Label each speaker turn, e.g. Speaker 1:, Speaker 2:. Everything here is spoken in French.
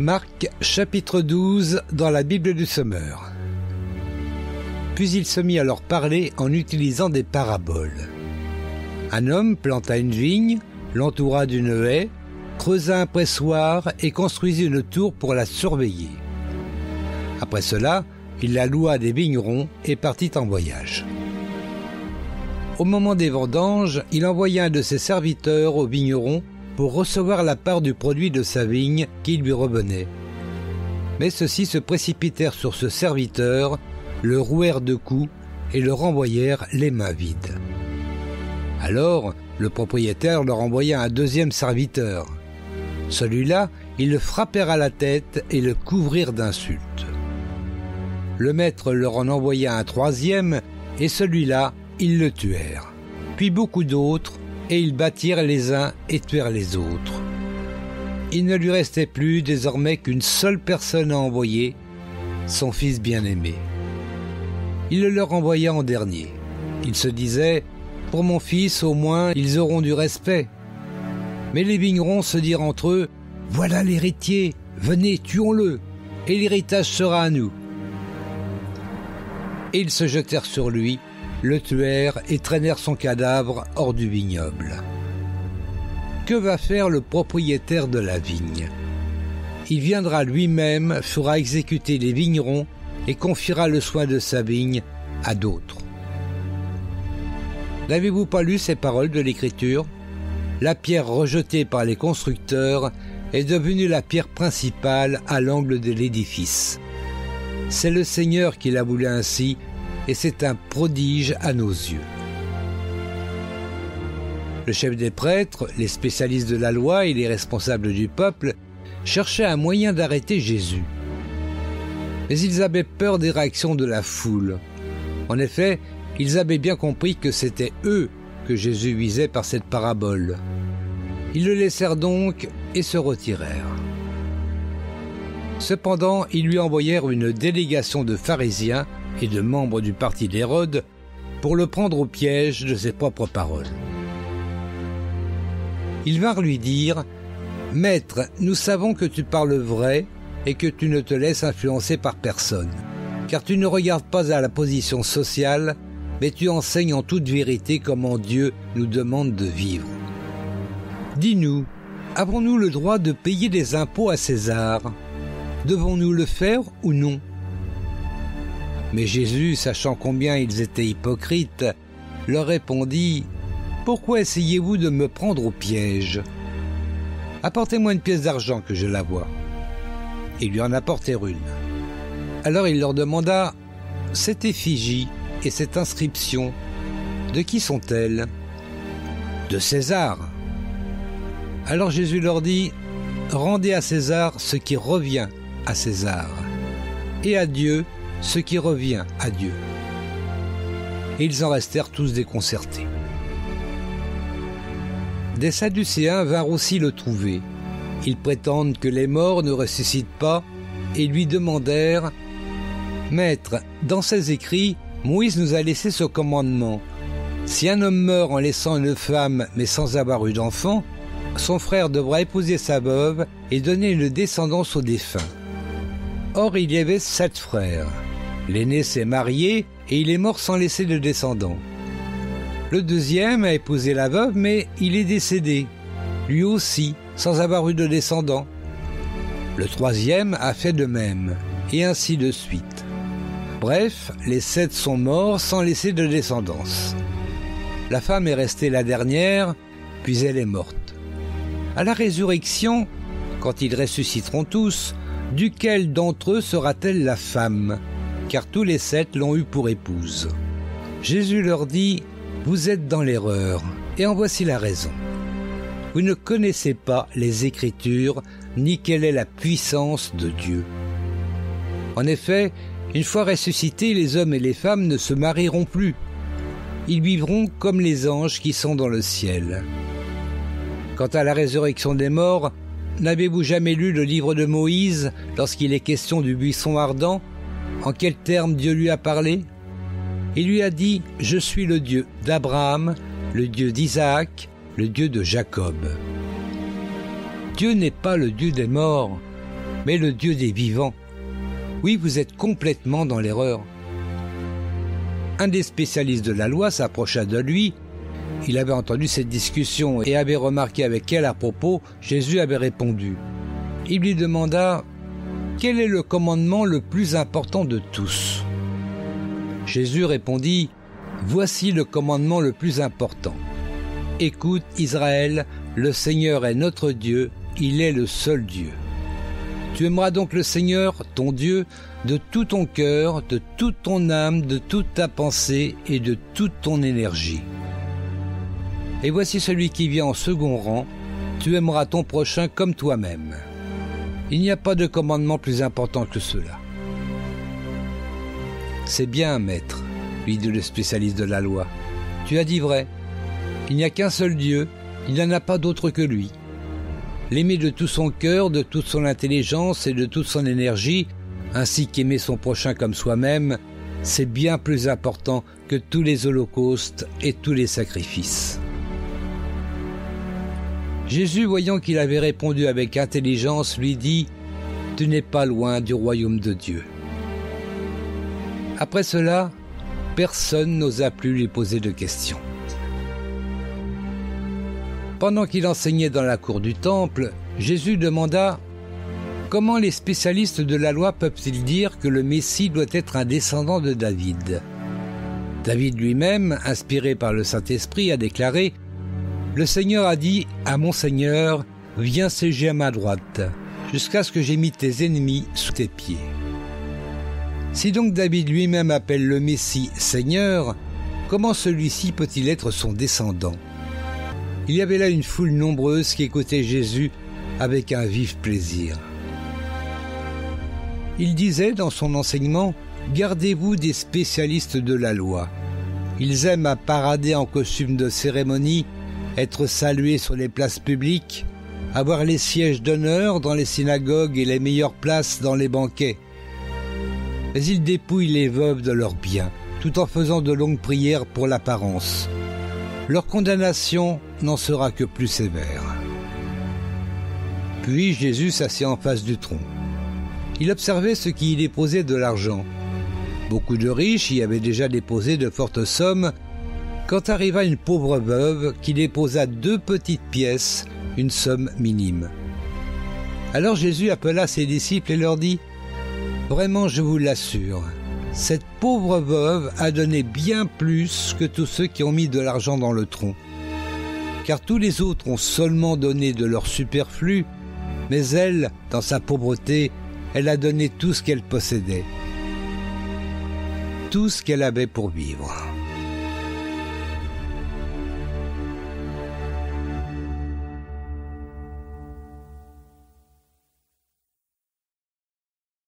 Speaker 1: Marc chapitre 12 dans la Bible du Semeur. Puis il se mit à leur parler en utilisant des paraboles. Un homme planta une vigne, l'entoura d'une haie, creusa un pressoir et construisit une tour pour la surveiller. Après cela, il la loua à des vignerons et partit en voyage. Au moment des vendanges, il envoya un de ses serviteurs aux vignerons pour recevoir la part du produit de sa vigne qui lui revenait. Mais ceux-ci se précipitèrent sur ce serviteur, le rouèrent de coups et le renvoyèrent les mains vides. Alors, le propriétaire leur envoya un deuxième serviteur. Celui-là, ils le frappèrent à la tête et le couvrirent d'insultes. Le maître leur en envoya un troisième, et celui-là, ils le tuèrent. Puis beaucoup d'autres, et ils battirent les uns et tuèrent les autres. Il ne lui restait plus désormais qu'une seule personne à envoyer, son fils bien-aimé. Il le leur envoya en dernier. Il se disait, « Pour mon fils, au moins, ils auront du respect. » Mais les vignerons se dirent entre eux, « Voilà l'héritier, venez, tuons-le, et l'héritage sera à nous. » Et ils se jetèrent sur lui, le tuèrent et traînèrent son cadavre hors du vignoble. Que va faire le propriétaire de la vigne? Il viendra lui-même, fera exécuter les vignerons et confiera le soin de sa vigne à d'autres. N'avez-vous pas lu ces paroles de l'Écriture? La pierre rejetée par les constructeurs est devenue la pierre principale à l'angle de l'édifice. C'est le Seigneur qui l'a voulu ainsi, et c'est un prodige à nos yeux. Le chef des prêtres, les spécialistes de la loi et les responsables du peuple cherchaient un moyen d'arrêter Jésus. Mais ils avaient peur des réactions de la foule. En effet, ils avaient bien compris que c'était eux que Jésus visait par cette parabole. Ils le laissèrent donc et se retirèrent. Cependant, ils lui envoyèrent une délégation de pharisiens et de membres du parti d'Hérode pour le prendre au piège de ses propres paroles. Ils vinrent lui dire « Maître, nous savons que tu parles vrai et que tu ne te laisses influencer par personne, car tu ne regardes pas à la position sociale, mais tu enseignes en toute vérité comment Dieu nous demande de vivre. Dis-nous, avons-nous le droit de payer des impôts à César? Devons-nous le faire ou non ?» Mais Jésus, sachant combien ils étaient hypocrites, leur répondit « Pourquoi essayez-vous de me prendre au piège? Apportez-moi une pièce d'argent que je la voie. » Ils lui en apportèrent une. Alors il leur demanda « Cette effigie et cette inscription, de qui sont-elles? » « De César. » Alors Jésus leur dit « Rendez à César ce qui revient à César, et à Dieu ce qui revient à Dieu. » Et ils en restèrent tous déconcertés. Des Sadducéens vinrent aussi le trouver. Ils prétendent que les morts ne ressuscitent pas et lui demandèrent « Maître, dans ses écrits, Moïse nous a laissé ce commandement. Si un homme meurt en laissant une femme mais sans avoir eu d'enfant, son frère devra épouser sa veuve et donner une descendance au défunt. Or il y avait 7 frères. L'aîné s'est marié et il est mort sans laisser de descendants. Le deuxième a épousé la veuve, mais il est décédé, lui aussi, sans avoir eu de descendants. Le troisième a fait de même, et ainsi de suite. Bref, les 7 sont morts sans laisser de descendance. La femme est restée la dernière, puis elle est morte. À la résurrection, quand ils ressusciteront tous, duquel d'entre eux sera-t-elle la femme? Car tous les 7 l'ont eue pour épouse. Jésus leur dit « Vous êtes dans l'erreur, et en voici la raison. Vous ne connaissez pas les Écritures, ni quelle est la puissance de Dieu. En effet, une fois ressuscités, les hommes et les femmes ne se marieront plus. Ils vivront comme les anges qui sont dans le ciel. Quant à la résurrection des morts, n'avez-vous jamais lu le livre de Moïse lorsqu'il est question du buisson ardent? En quels termes Dieu lui a parlé? Il lui a dit « Je suis le Dieu d'Abraham, le Dieu d'Isaac, le Dieu de Jacob. » Dieu n'est pas le Dieu des morts, mais le Dieu des vivants. Oui, vous êtes complètement dans l'erreur. » Un des spécialistes de la loi s'approcha de lui. Il avait entendu cette discussion et avait remarqué avec quel à propos Jésus avait répondu. Il lui demanda « Quel est le commandement le plus important de tous ?» Jésus répondit « Voici le commandement le plus important. Écoute, Israël, le Seigneur est notre Dieu, il est le seul Dieu. Tu aimeras donc le Seigneur, ton Dieu, de tout ton cœur, de toute ton âme, de toute ta pensée et de toute ton énergie. Et voici celui qui vient en second rang, tu aimeras ton prochain comme toi-même. Il n'y a pas de commandement plus important que cela. » « C'est bien, maître, » lui dit le spécialiste de la loi. « Tu as dit vrai. Il n'y a qu'un seul Dieu, il n'y en a pas d'autre que lui. L'aimer de tout son cœur, de toute son intelligence et de toute son énergie, ainsi qu'aimer son prochain comme soi-même, c'est bien plus important que tous les holocaustes et tous les sacrifices. » Jésus, voyant qu'il avait répondu avec intelligence, lui dit « Tu n'es pas loin du royaume de Dieu. » Après cela, personne n'osa plus lui poser de questions. Pendant qu'il enseignait dans la cour du temple, Jésus demanda « Comment les spécialistes de la loi peuvent-ils dire que le Messie doit être un descendant de David ?» David lui-même, inspiré par le Saint-Esprit, a déclaré « Le Seigneur a dit à mon Seigneur, viens siéger à ma droite, jusqu'à ce que j'aie mis tes ennemis sous tes pieds. » Si donc David lui-même appelle le Messie Seigneur, comment celui-ci peut-il être son descendant? Il y avait là une foule nombreuse qui écoutait Jésus avec un vif plaisir. Il disait dans son enseignement « Gardez-vous des spécialistes de la loi. Ils aiment à parader en costume de cérémonie, être salués sur les places publiques, avoir les sièges d'honneur dans les synagogues et les meilleures places dans les banquets. Mais ils dépouillent les veuves de leurs biens, tout en faisant de longues prières pour l'apparence. Leur condamnation n'en sera que plus sévère. » Puis Jésus s'assit en face du tronc. Il observait ceux qui y déposaient de l'argent. Beaucoup de riches y avaient déjà déposé de fortes sommes, quand arriva une pauvre veuve qui déposa 2 petites pièces, une somme minime. Alors Jésus appela ses disciples et leur dit « Vraiment, je vous l'assure, cette pauvre veuve a donné bien plus que tous ceux qui ont mis de l'argent dans le tronc. Car tous les autres ont seulement donné de leur superflu, mais elle, dans sa pauvreté, elle a donné tout ce qu'elle possédait, tout ce qu'elle avait pour vivre. »